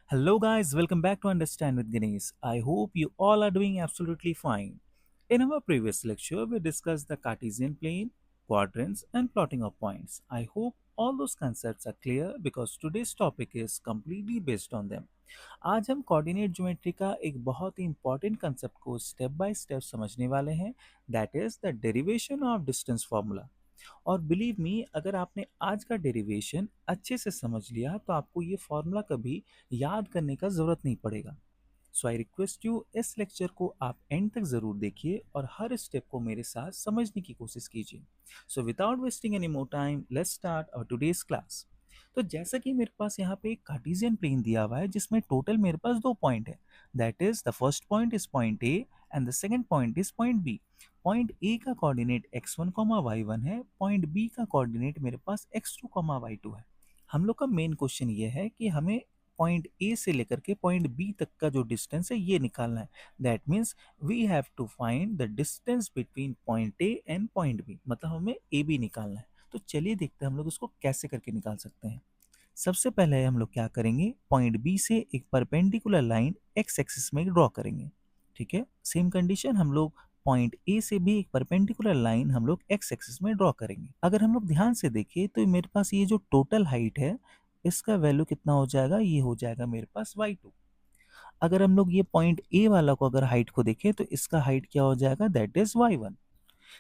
Hello, guys, welcome back to Understand with Ganesh. I hope you all are doing absolutely fine. In our previous lecture, we discussed the Cartesian plane, quadrants, and plotting of points. I hope all those concepts are clear because today's topic is completely based on them. आज हम coordinate geometry का एक बहुत ही important concept को step by step समझने वाले हैं, that is the derivation of distance formula. और बिलीव मी, अगर आपने आज का डेरिवेशन अच्छे से समझ लिया तो आपको ये फॉर्मूला कभी याद करने का जरूरत नहीं पड़ेगा। सो आई रिक्वेस्ट यू, इस लेक्चर को आप एंड तक जरूर देखिए और हर स्टेप को मेरे साथ समझने की कोशिश कीजिए। So without wasting any more time, let's start our today's class. तो जैसा कि मेरे पास यहाँ पे एक कार्टेशियन प्लेन दिया हुआ है जिसमें टोटल मेरे पास दो पॉइंट है, that is the first point is point A and the second point is point B. Point A का कोऑर्डिनेट x1 y1 है, पॉइंट बी का कोऑर्डिनेट मेरे पास x2 y2 है। हम लोग का मेन क्वेश्चन ये है कि हमें पॉइंट ए से लेकर के पॉइंट बी तक का जो डिस्टेंस है ये निकालना है। That means we have to find the distance between point A and point B, मतलब हमें ए बी निकालना है। तो चलिए देखते हैं हम लोग इसको कैसे करके निकाल सकते हैं। सबसे पहले हम लोग क्या करेंगे, पॉइंट बी से एक परपेंडिकुलर लाइन एक्स एक्सिस में ड्रॉ करेंगे। ठीक है, सेम कंडीशन हम लोग पॉइंट ए से भी एक परपेंडिकुलर लाइन हम लोग एक्स एक्सिस में ड्रॉ करेंगे। अगर हम लोग ध्यान से देखें तो मेरे पास ये जो टोटल हाइट है इसका वैल्यू कितना हो जाएगा, ये हो जाएगा मेरे पास y2। अगर हम लोग ये पॉइंट ए वाला को अगर हाइट को देखें तो इसका हाइट क्या हो जाएगा, that is y1।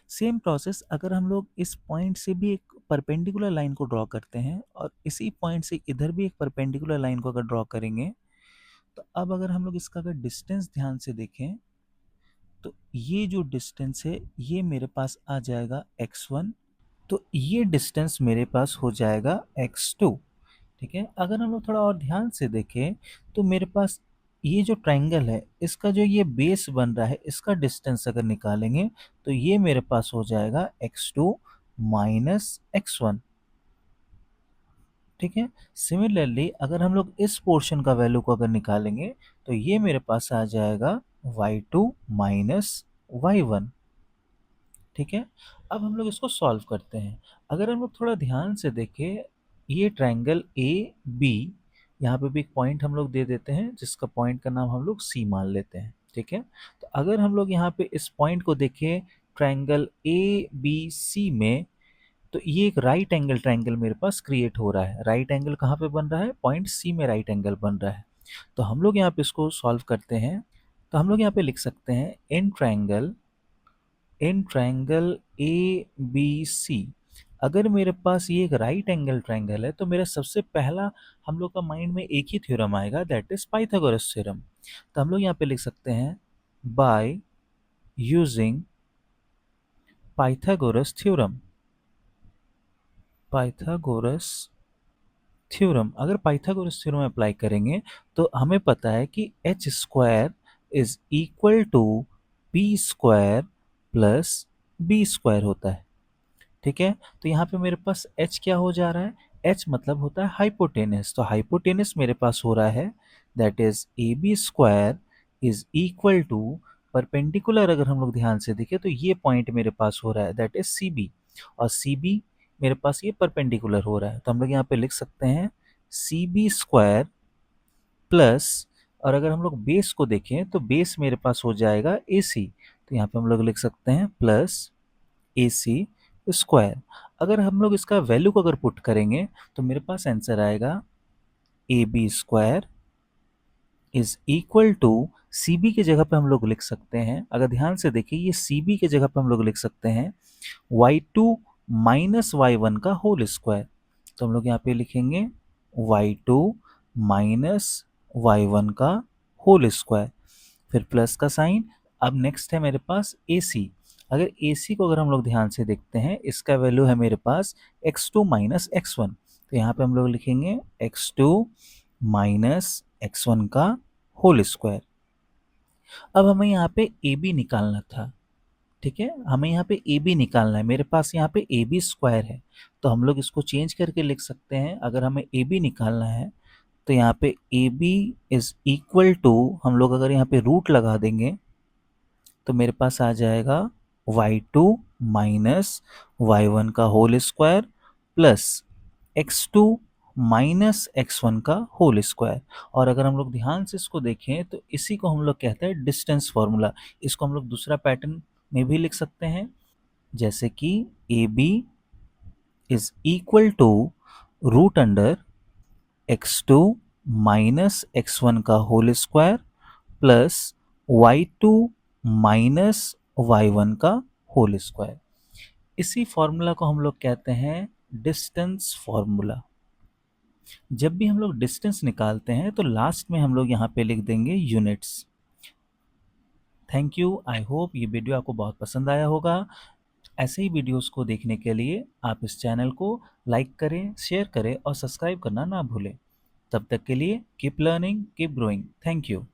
Same process अगर हम लोग इस पॉइंट से भी एक परपेंडिकुलर लाइन को ड्रॉ करते हैं और इसी पॉइंट से इधर भी एक परपेंडिकुलर लाइन को अगर ड्रॉ करेंगे, तो अब अगर हम लोग इसका अगर डिस्टेंस ध्यान से देखें तो ये जो डिस्टेंस है ये मेरे पास आ जाएगा x1, तो ये डिस्टेंस मेरे पास हो जाएगा x2। ठीक है, अगर हम लोग थोड़ा और ध्यान से देखें तो मेरे पास ये जो ट्रायंगल है इसका जो ये बेस बन रहा है इसका डिस्टेंस अगर निकालेंगे तो ये मेरे पास हो जाएगा x2 माइनस x1। ठीक है, सिमिलरली अगर हम लोग इस पोर्शन का वैल्यू को अगर निकालेंगे तो ये मेरे पास आ जाएगा y2 माइनस y1। ठीक है, अब हम लोग इसको सॉल्व करते हैं। अगर हम लोग थोड़ा ध्यान से देखें, ये ट्रायंगल ए बी, यहाँ पे भी एक पॉइंट हम लोग दे देते हैं जिसका पॉइंट का नाम हम लोग सी मान लेते हैं। ठीक है, तो अगर हम लोग यहाँ पे इस पॉइंट को देखें ट्रायंगल ए बी सी में, तो ये एक राइट एंगल ट्रायंगल मेरे पास क्रिएट हो रहा है। राइट एंगल कहाँ पे बन रहा है, पॉइंट सी में राइट एंगल बन रहा है। तो हम लोग यहाँ पे इसको सॉल्व करते हैं। तो हम लोग यहाँ पे लिख सकते हैं in triangle A B C, अगर मेरे पास ये एक राइट एंगल ट्रायंगल है तो मेरा सबसे पहला हम लोग का माइंड में एक ही थ्योरम आएगा, दैट इज पाइथागोरस थ्योरम। तो हम लोग यहाँ पे लिख सकते हैं by using Pythagoras theorem. Pythagoras theorem, अगर पाइथागोरस थ्योरम अप्लाई करेंगे तो हमें पता है कि H square is equal to P square plus B square होता है। ठीक है, तो यहाँ पे मेरे पास h क्या हो जा रहा है, h मतलब होता है हाइपोटेनस। तो हाइपोटेनस मेरे पास हो रहा है that is A B square is equal to perpendicular. अगर हम लोग ध्यान से देखें तो ये पॉइंट मेरे पास हो रहा है दैट इज सी बी, और सी बी मेरे पास ये परपेंडिकुलर हो रहा है। तो हम लोग यहाँ पे लिख सकते हैं सी बी स्क्वायर प्लस, और अगर हम लोग बेस को देखें तो बेस मेरे पास हो जाएगा ए सी, तो यहाँ पे हम लोग लिख सकते हैं प्लस ए सी स्क्वायर। अगर हम लोग इसका वैल्यू को अगर पुट करेंगे तो मेरे पास आंसर आएगा A B square is equal to, C B की जगह पे हम लोग लिख सकते हैं, अगर ध्यान से देखिए ये सी बी की जगह पे हम लोग लिख सकते हैं y2 माइनस y1 का होल स्क्वायर। तो हम लोग यहाँ पे लिखेंगे y2 माइनस y1 का होल स्क्वायर, फिर प्लस का साइन। अब नेक्स्ट है मेरे पास ए सी। अगर ए सी को अगर हम लोग ध्यान से देखते हैं इसका वैल्यू है मेरे पास x2 माइनस x1, तो यहाँ पे हम लोग लिखेंगे x2 माइनस x1 का होल स्क्वायर। अब हमें यहाँ पे ए बी निकालना था। ठीक है, हमें यहाँ पे ए बी निकालना है, मेरे पास यहाँ पे ए बी स्क्वायर है, तो हम लोग इसको चेंज करके लिख सकते हैं। अगर हमें ए बी निकालना है तो यहाँ पे A B is equal to, हम लोग अगर यहाँ पे रूट लगा देंगे तो मेरे पास आ जाएगा y2 माइनस y1 का whole square plus x2 minus x1 का होल स्क्वायर। और अगर हम लोग ध्यान से इसको देखें तो इसी को हम लोग कहते हैं डिस्टेंस फॉर्मूला। इसको हम लोग दूसरा पैटर्न में भी लिख सकते हैं, जैसे कि A B is equal to root under x2 minus x1 का whole square plus y2 minus y1 का होल स्क्वायर। इसी फॉर्मूला को हम लोग कहते हैं डिस्टेंस फॉर्मूला। जब भी हम लोग डिस्टेंस निकालते हैं तो लास्ट में हम लोग यहाँ पे लिख देंगे units. Thank you. I hope ये वीडियो आपको बहुत पसंद आया होगा। ऐसे ही वीडियोस को देखने के लिए आप इस चैनल को लाइक करें, शेयर करें और सब्सक्राइब करना ना भूलें। तब तक के लिए keep learning, keep growing. Thank you.